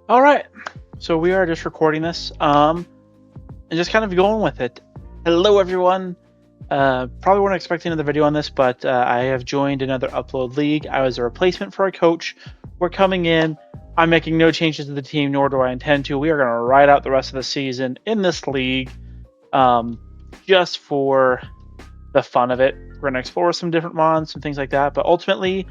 All right, so we are just recording this, and just kind of going with it. Hello, everyone. Probably weren't expecting another video on this, but I have joined another upload league. I was a replacement for a coach. We're coming in. I'm making no changes to the team, nor do I intend to. We are going to ride out the rest of the season in this league, just for the fun of it. We're going to explore some different mons, some things like that, but ultimately,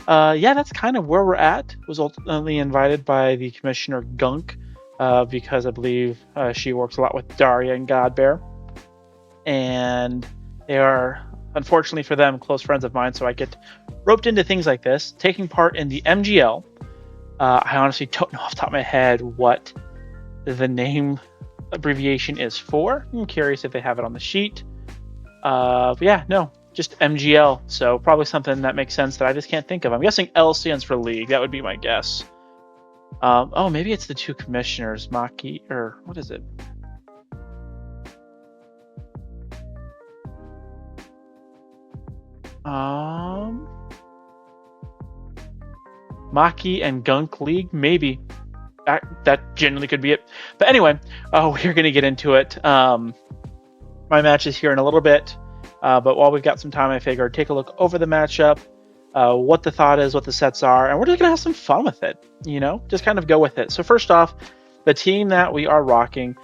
yeah, that's kind of where we're at. Was ultimately invited by the Commissioner Gunk, because I believe she works a lot with Daria and Godbear, and they are, unfortunately for them, close friends of mine. So I get roped into things like this, taking part in the MGL. I honestly don't know off the top of my head what the name abbreviation is for. I'm curious if they have it on the sheet. But yeah, no, just MGL. So probably something that makes sense that I just can't think of. I'm guessing L stands for league. That would be my guess. Oh, maybe it's the two commissioners, Maki, or what is it? Maki and Gunk League, maybe. That generally could be it. But anyway, we're going to get into it. My match is here in a little bit. But while we've got some time, I figured take a look over the matchup, what the thought is, what the sets are, and we're just going to have some fun with it, just kind of go with it. So first off, the team that we are rocking,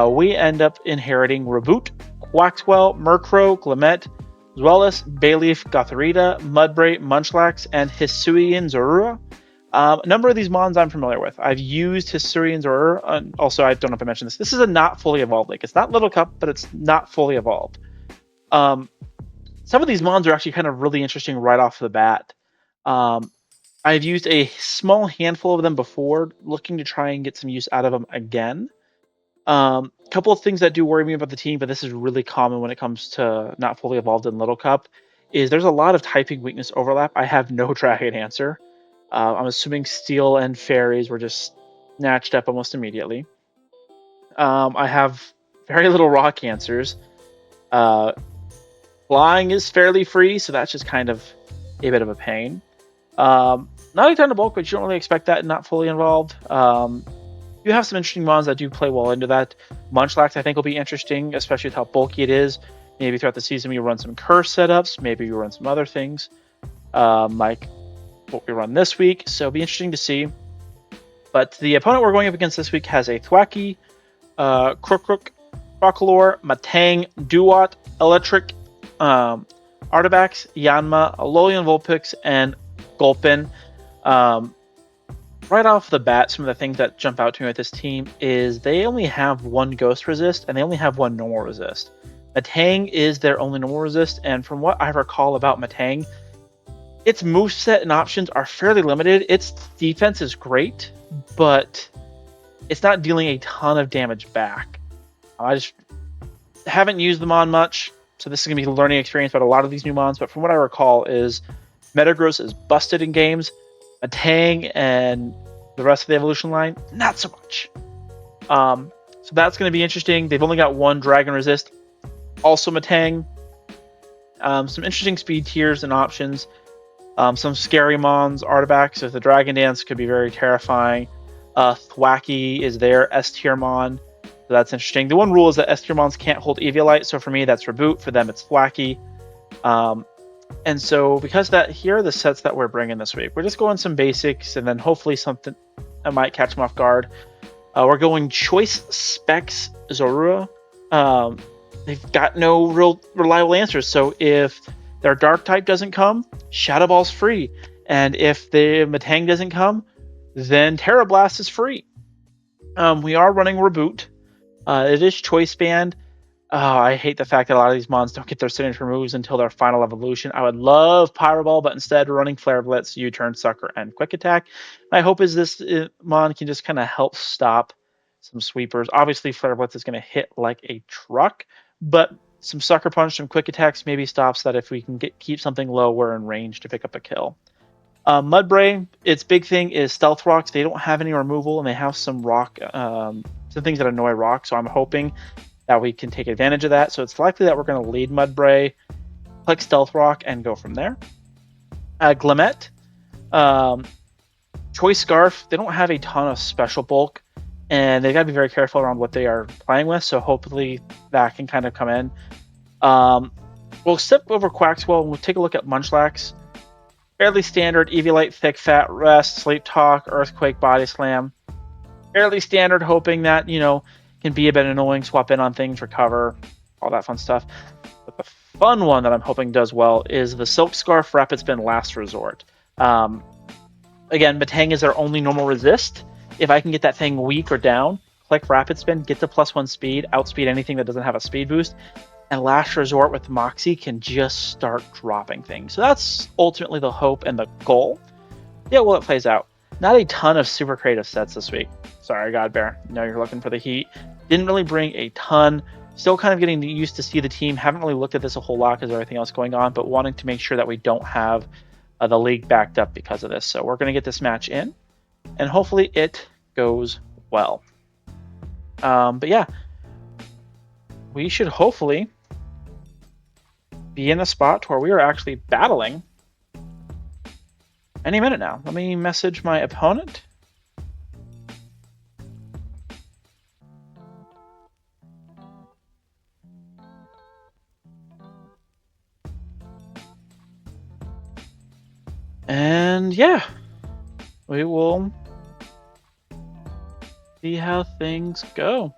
we end up inheriting Reboot, Quaxwell, Murkrow, Glimmet, Zweilous, Bayleaf, Gotharita, Mudbray, Munchlax, and Hisuian Zorua. A number of these mons I'm familiar with. I've used Hisuian Zorua. Also, I don't know if I mentioned this. This is a not fully evolved lake. It's not Little Cup, but it's not fully evolved. Some of these mons are actually kind of really interesting right off the bat. I've used a small handful of them before, looking to try and get some use out of them again. A couple of things that do worry me about the team, but this is really common when it comes to not fully evolved in Little Cup, is there's a lot of typing weakness overlap. I have no Dragon answer. I'm assuming Steel and Fairies were just snatched up almost immediately. I have very little Rock answers. Flying is fairly free, so that's just kind of a bit of a pain. Not a ton of bulk, but you don't really expect that not fully involved. You have some interesting mons that do play well into that. Munchlax, I think, will be interesting, especially with how bulky it is. Maybe throughout the season we run some curse setups. Maybe we run some other things, like what we run this week. So it'll be interesting to see. But the opponent we're going up against this week has a Thwackey, Crook, Crocalor, Matang, Duat, Electric, Artibax, Yanma, Alolan Vulpix, and Gulpin. Right off the bat, some of the things that jump out to me with this team is they only have one Ghost Resist, and they only have one Normal Resist. Matang is their only Normal Resist, and from what I recall about Matang, its moveset and options are fairly limited. Its defense is great, but it's not dealing a ton of damage back. I just haven't used them on much, so this is going to be a learning experience about a lot of these new mons, but from what I recall is Metagross is busted in games, Matang and the rest of the evolution line, not so much. So that's going to be interesting. They've only got one Dragon Resist, also Matang. Some interesting speed tiers and options. Some scary mons, Artibax with the Dragon Dance could be very terrifying. Thwackey is their S tier mon, so that's interesting. The one rule is that S tier mons can't hold Eviolite, so for me that's Reboot. For them it's Thwackey. And so because that, here are the sets that we're bringing this week. We're just going some basics and then hopefully something that might catch them off guard. We're going Choice Specs Zorua. They've got no real reliable answers. So if their Dark type doesn't come, Shadow Ball's free. And if the Matang doesn't come, then Terra Blast is free. We are running Reboot. It is Choice Band. I hate the fact that a lot of these mons don't get their signature moves until their final evolution. I would love Pyro Ball, but instead we're running Flare Blitz, U-Turn, Sucker, and Quick Attack. My hope is this mon can just kind of help stop some sweepers. Obviously, Flare Blitz is going to hit like a truck, but some Sucker Punch, some Quick Attacks maybe stops that if we can keep something low, we're in range to pick up a kill. Mudbray, its big thing is Stealth Rocks. They don't have any removal, and they have some rock, some things that annoy rock, so I'm hoping that we can take advantage of that. So it's likely that we're going to lead Mudbray, click Stealth Rock, and go from there. Glimmet. Choice Scarf, they don't have a ton of special bulk, and they got to be very careful around what they are playing with, so hopefully that can kind of come in. We'll step over Quaxwell and we'll take a look at Munchlax. Fairly standard, Eviolite, Thick Fat, Rest, Sleep Talk, Earthquake, Body Slam. Fairly standard, hoping that, can be a bit annoying, swap in on things, recover, all that fun stuff. But the fun one that I'm hoping does well is the Silk Scarf, Rapid Spin, Last Resort. Again, Matang is their only normal resist. If I can get that thing weak or down, click Rapid Spin, get the +1 speed, outspeed anything that doesn't have a speed boost, and Last Resort with Moxie can just start dropping things. So that's ultimately the hope and the goal. Yeah, well, it plays out. Not a ton of super creative sets this week. Sorry, Godbear. I know you're looking for the heat. Didn't really bring a ton. Still kind of getting used to see the team. Haven't really looked at this a whole lot because of everything else going on, but wanting to make sure that we don't have the league backed up because of this. So we're going to get this match in, and hopefully it goes well. But yeah, we should hopefully be in a spot where we are actually battling any minute now. Let me message my opponent. And yeah, we will see how things go.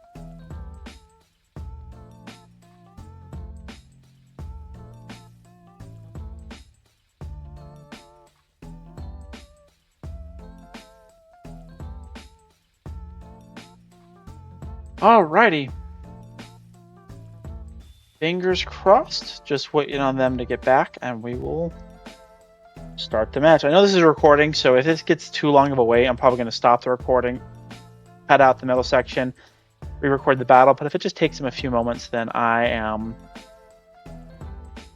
Alrighty. Fingers crossed. Just waiting on them to get back, and we will start the match. I know this is a recording, so if this gets too long of a wait, I'm probably going to stop the recording, cut out the middle section, re-record the battle. But if it just takes them a few moments, then I am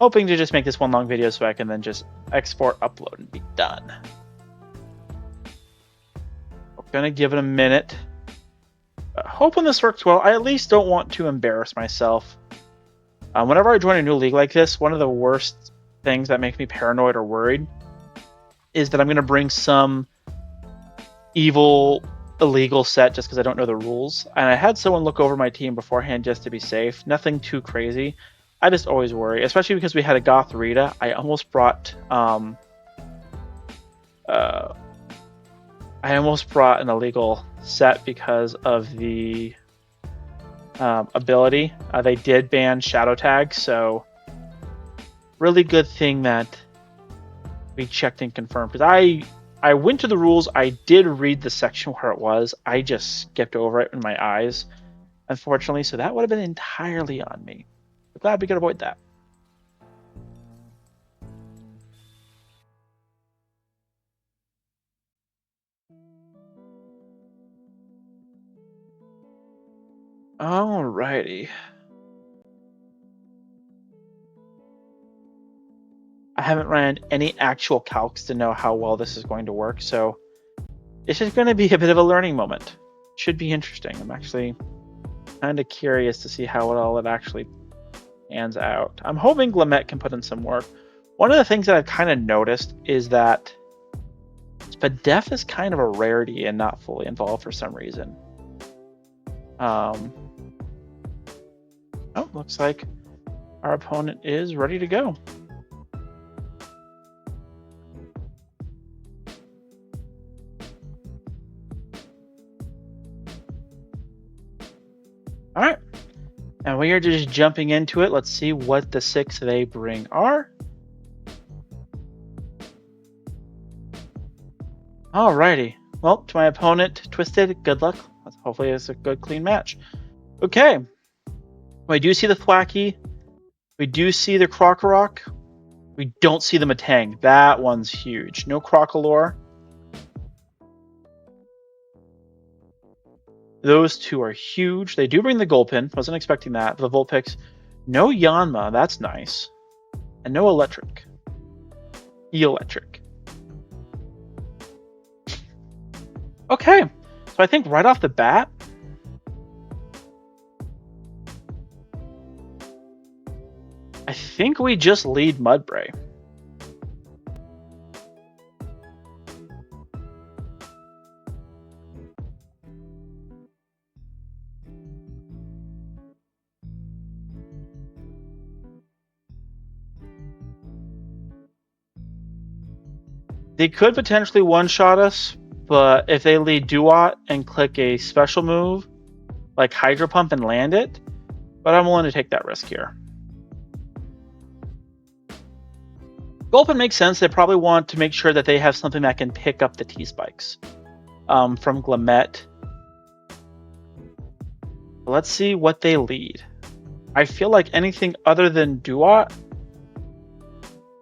hoping to just make this one long video so I can then just export, upload, and be done. We're going to give it a minute. Hoping this works well. I at least don't want to embarrass myself. Whenever I join a new league like this, one of the worst things that make me paranoid or worried is that I'm going to bring some evil, illegal set just because I don't know the rules. And I had someone look over my team beforehand just to be safe. Nothing too crazy. I just always worry, especially because we had a Goth Rita. I almost brought an illegal set because of the ability. They did ban Shadow Tag, so really good thing that we checked and confirmed, because I went to the rules. I did read the section where it was. I just skipped over it in my eyes, unfortunately, so that would have been entirely on me. I'm glad we could avoid that. Alrighty. I haven't ran any actual calcs to know how well this is going to work, so it's just going to be a bit of a learning moment. Should be interesting. I'm actually kind of curious to see how it actually pans out. I'm hoping Glamette can put in some work. One of the things that I've kind of noticed is that Spadef is kind of a rarity and not fully involved for some reason. Oh, looks like our opponent is ready to go. All right, and we are just jumping into it. Let's see what the 6 they bring are. Alrighty, well, to my opponent, Twisted, good luck. Hopefully it's a good, clean match. Okay, we do see the Thwacky. We do see the Krokorok. We don't see the Matang. That one's huge. No Crocolore. Those two are huge. They do bring the Gulpin. Wasn't expecting that. The Vulpix. No Yanma. That's nice. And no Electric. Electric. Okay. So I think right off the bat, I think we just lead Mudbray. They could potentially one-shot us, but if they lead Duat and click a special move, like Hydro Pump and land it, but I'm willing to take that risk here. Gulpin makes sense. They probably want to make sure that they have something that can pick up the T-Spikes from Glamet. Let's see what they lead. I feel like anything other than Duat,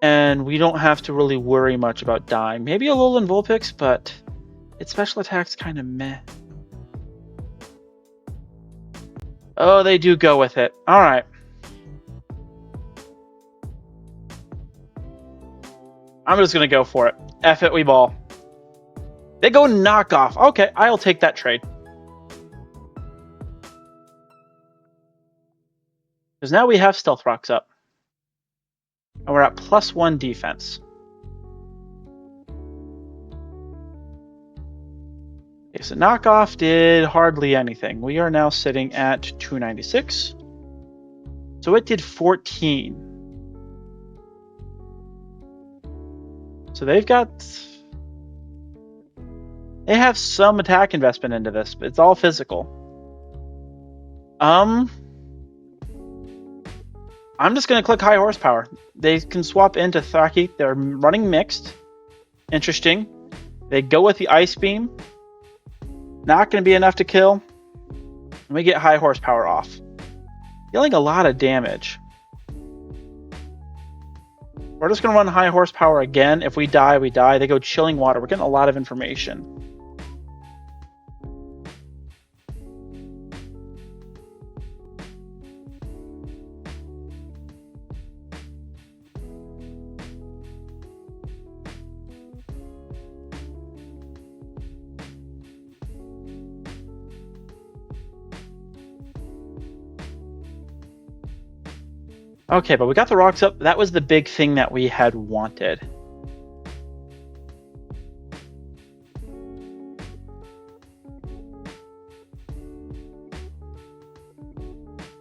and we don't have to really worry much about dying. Maybe a Alolan Vulpix, but its special attack's kind of meh. Oh, they do go with it. All right. I'm just going to go for it. F it, we ball. They go knockoff. Okay, I'll take that trade. Because now we have Stealth Rocks up. And we're at +1 defense. Okay, so knockoff did hardly anything. We are now sitting at 296. So it did 14. So they have some attack investment into this, but it's all physical. I'm just going to click high horsepower. They can swap into Thwacky. They're running mixed. Interesting. They go with the Ice Beam. Not going to be enough to kill. And we get high horsepower off. Dealing a lot of damage. We're just going to run high horsepower again. If we die, we die. They go Chilling Water. We're getting a lot of information. Okay, but we got the rocks up. That was the big thing that we had wanted.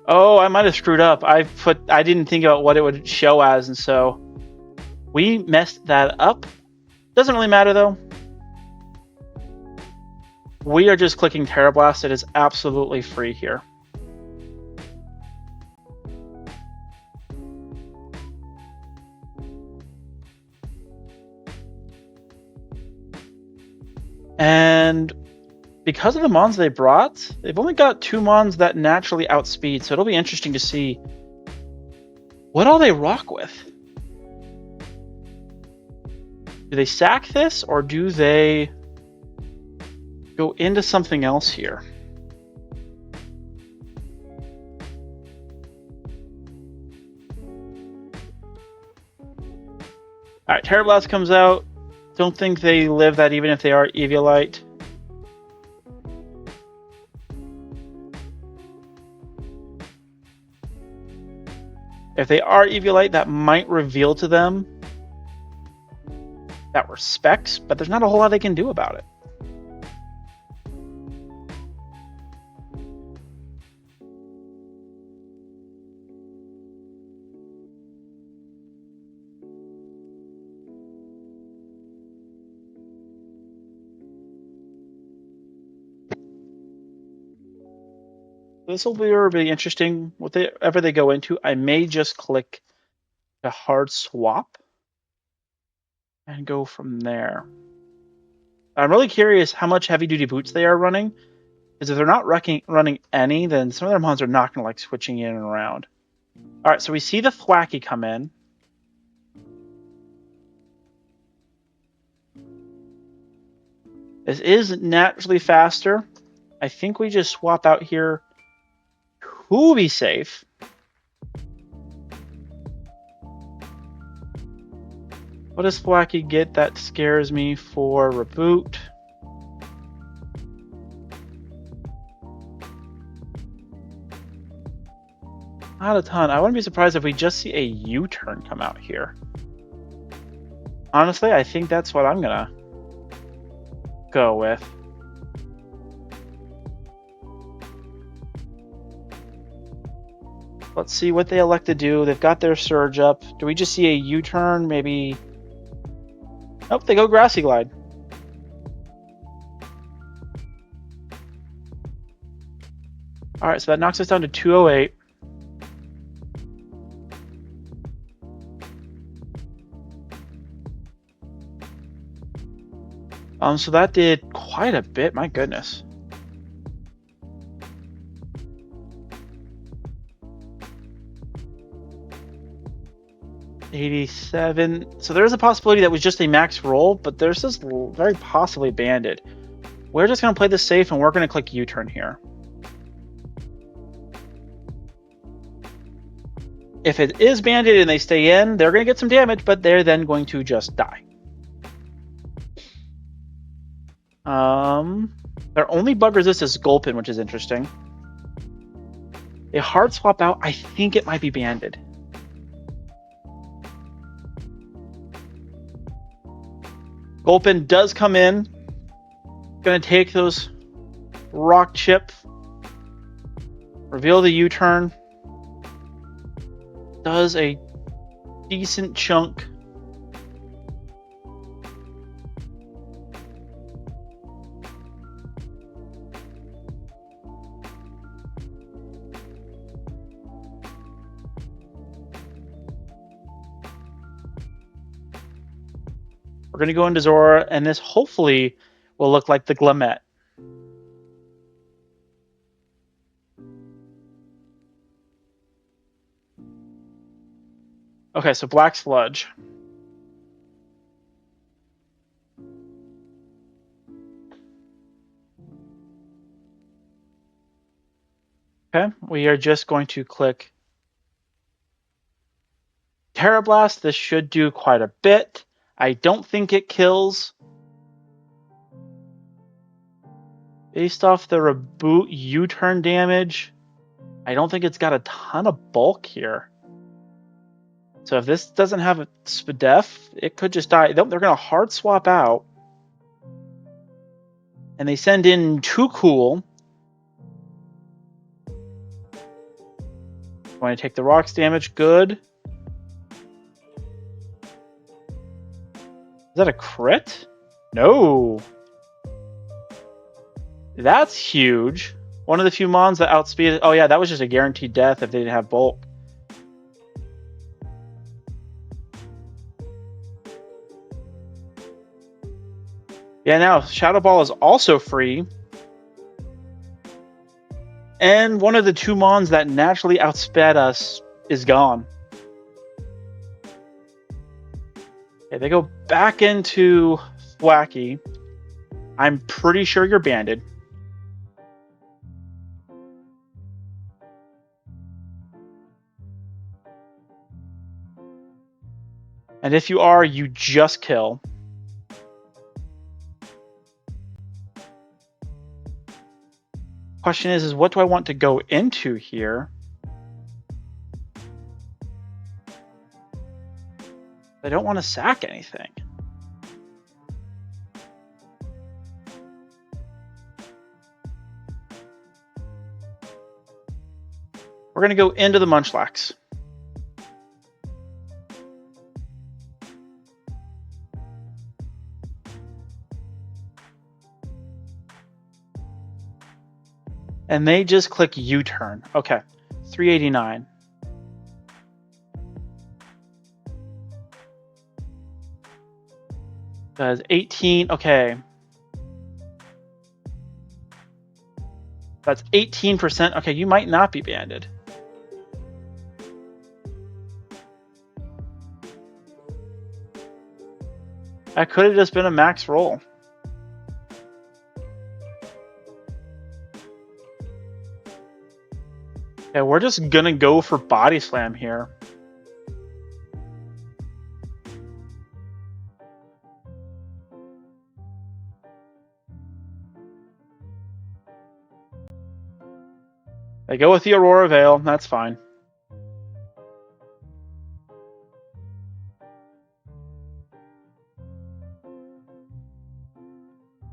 Oh, I might have screwed up. I didn't think about what it would show as, and so we messed that up. Doesn't really matter though. We are just clicking Terra Blast. It is absolutely free here. And because of the mons they brought, they've only got 2 mons that naturally outspeed, so it'll be interesting to see what all they rock with. Do they sack this, or do they go into something else here? Alright, Terra Blast comes out. Don't think they live that even if they are Eviolite. If they are Eviolite, that might reveal to them that we're Specs, but there's not a whole lot they can do about it. This will be really interesting. Whatever they go into, I may just click a hard swap and go from there. I'm really curious how much heavy-duty boots they are running, because if they're not running any, then some of their mons are not going to like switching in and around. All right, so we see the Thwacky come in. This is naturally faster. I think we just swap out here. Who will be safe? What does Thwacky get that scares me for reboot? Not a ton. I wouldn't be surprised if we just see a U-turn come out here. Honestly, I think that's what I'm gonna go with. Let's see what they elect to do. They've got their surge up. Do we just see a U-turn? Maybe Nope, they go Grassy Glide. All right, so that knocks us down to 208. So that did quite a bit. My goodness. $87. So there's a possibility that was just a max roll, but there's this very possibly banded. We're just going to play this safe, and we're going to click U-turn here. If it is banded and they stay in, they're going to get some damage, but they're then going to just die. Their only bug resist is Gulpin, which is interesting. A hard swap out, I think it might be banded. Gulpin does come in. Going to take those rock chip. Reveal the U-turn. Does a decent chunk. We're going to go into Zora, and this hopefully will look like the Glimmet. Okay, so Black Sludge. Okay, we are just going to click Terra Blast. This should do quite a bit. I don't think it kills. Based off the reboot U-turn damage, I don't think it's got a ton of bulk here. So if this doesn't have a SPDEF, it could just die. They're going to hard swap out. And they send in Too Cool. Want to take the rocks damage? Good. Is that a crit? No. That's huge. One of the few mons that outspeed. Oh yeah, that was just a guaranteed death if they didn't have bulk. Yeah, now Shadow Ball is also free. And one of the two mons that naturally outsped us is gone. Okay, they go back into Thwacky. I'm pretty sure you're banded. And if you are, you just kill. Question is what do I want to go into here? I don't want to sack anything. We're going to go into the Munchlax. And they just click U-turn. Okay, 389. Does 18, okay. That's 18%. Okay, you might not be banded. That could have just been a max roll. Yeah, we're just gonna go for Body Slam here. They go with the Aurora Veil, that's fine.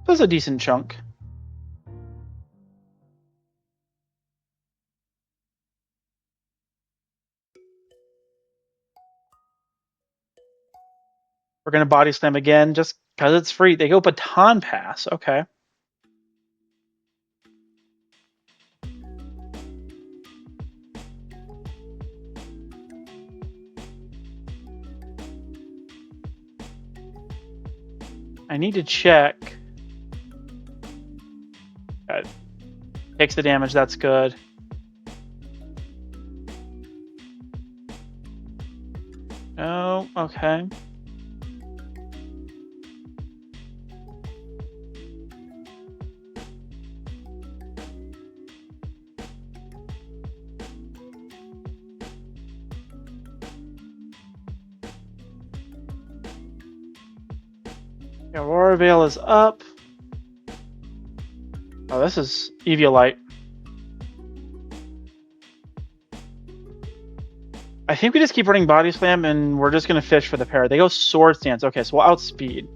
That's a decent chunk. We're going to body slam again just because it's free. They go baton pass. Okay. I need to check. Takes the damage. That's good. Oh, okay. Aurora Veil is up. Oh, this is Eviolite. I think we just keep running Body Slam, and we're just going to fish for the pair. They go Sword Stance. Okay, so we'll outspeed.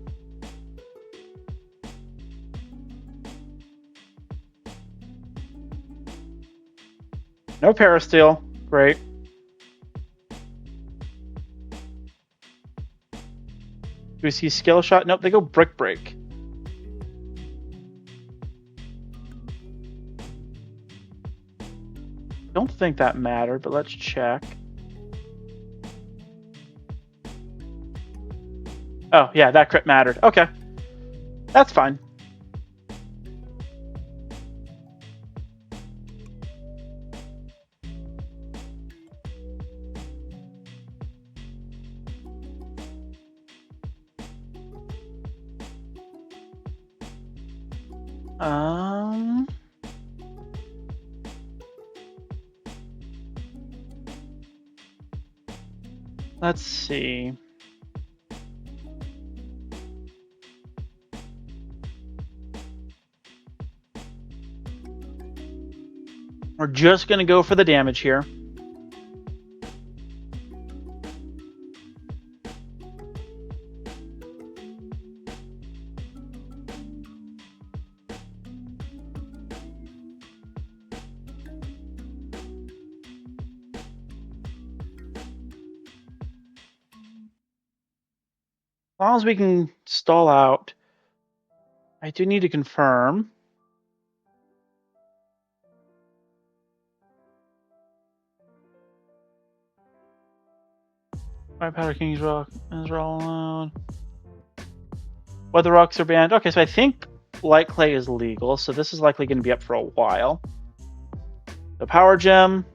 No Parasteel. Great. Do we see Skill Shot? Nope, they go Brick Break. Don't think that mattered, but let's check. Oh, yeah, that crit mattered. Okay. That's fine. Let's see. We're just going to go for the damage here. As long as we can stall out. I do need to confirm. White Powder King's Rock is all alone. Weather Rocks are banned. Okay, so I think Light Clay is legal, so this is likely going to be up for a while. The Power Gem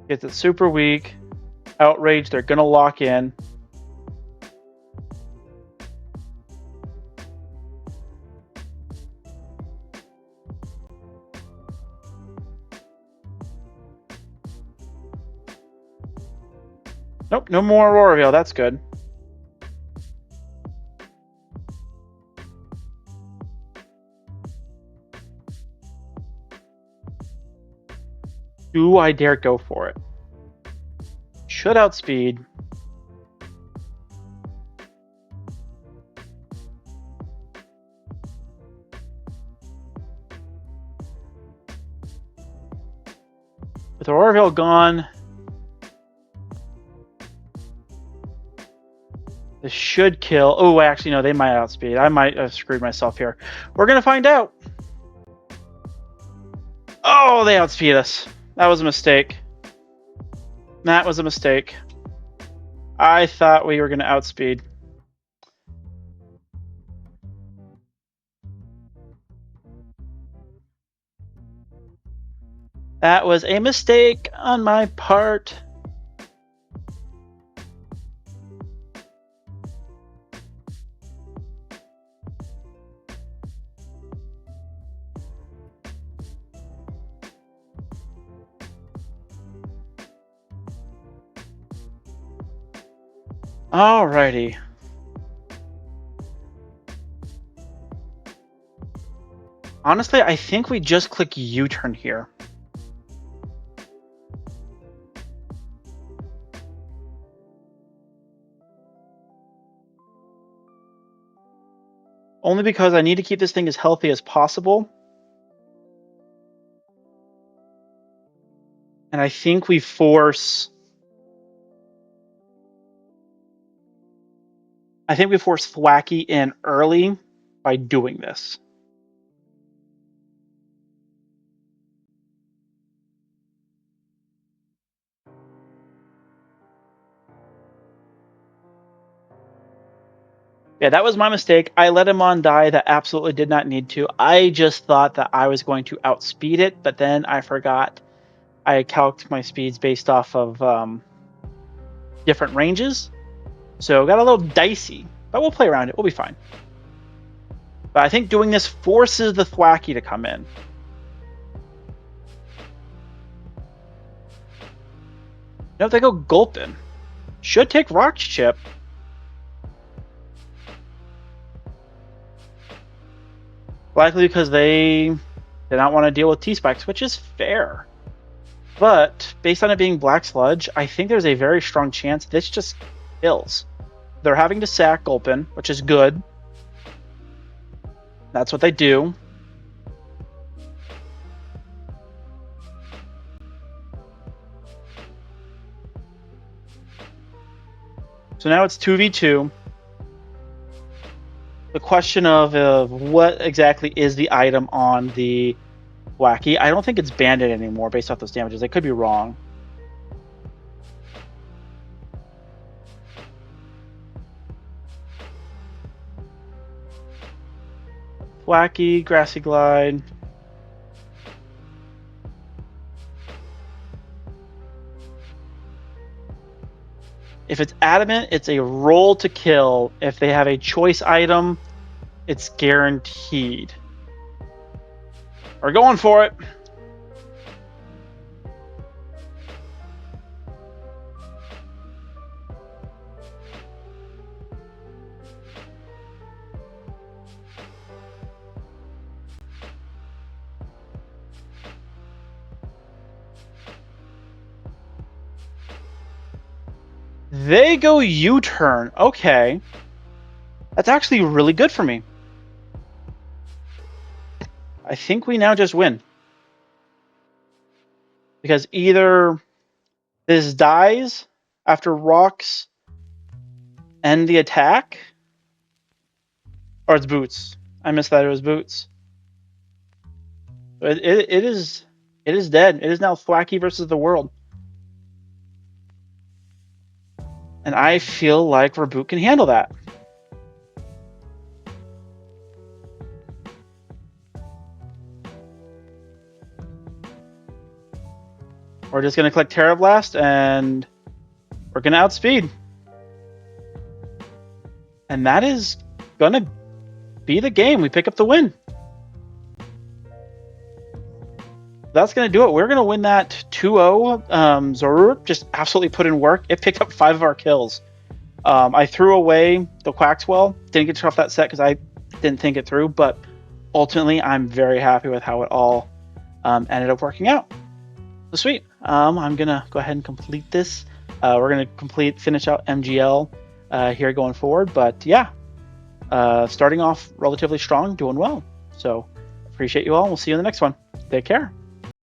gets it super weak. Outrage, they're going to lock in. Nope, no more Aurora Veil. That's good. Do I dare go for it? Should outspeed. With Aurora Veil gone, this should kill. Oh, actually, no, they might outspeed. I might have screwed myself here. We're going to find out. Oh, they outspeed us. That was a mistake. That was a mistake. I thought we were going to outspeed. That was a mistake on my part. Alrighty. Honestly, I think we just click U-turn here. Only because I need to keep this thing as healthy as possible. And I think we force... I think we force Thwacky in early by doing this. Yeah, that was my mistake. I let him on die that absolutely did not need to. I just thought that I was going to outspeed it, but then I forgot. I calced my speeds based off of different ranges. So got a little dicey, but we'll play around it. We'll be fine. But I think doing this forces the Thwacky to come in. No, if they go Gulpin. Should take Rock Chip. Likely because they did not want to deal with T-Spikes, which is fair. But based on it being Black Sludge, I think there's a very strong chance this just kills. They're having to sack Gulpin, which is good. That's what they do. So now it's 2v2. The question of what exactly is the item on the Wacky. I don't think it's Bandit anymore based off those damages. I could be wrong. Wacky, Grassy Glide. If it's Adamant, it's a roll to kill. If they have a choice item, it's guaranteed. We're going for it. They go U-turn. Okay. That's actually really good for me. I think we now just win. Because either this dies after rocks end the attack, or it's boots. I missed that it was boots. It is dead. It is now Thwacky versus the world. And I feel like Reboot can handle that. We're just going to click Terra Blast and we're going to outspeed. And that is going to be the game. We pick up the win. That's going to do it. We're going to win that 2-0. Zorur just absolutely put in work. It picked up 5 of our kills. I threw away the Quaxwell. Didn't get off that set because I didn't think it through. But ultimately, I'm very happy with how it all ended up working out. So sweet. I'm going to go ahead and complete this. We're going to finish out MGL here going forward. But yeah, starting off relatively strong, doing well. So appreciate you all. We'll see you in the next one. Take care.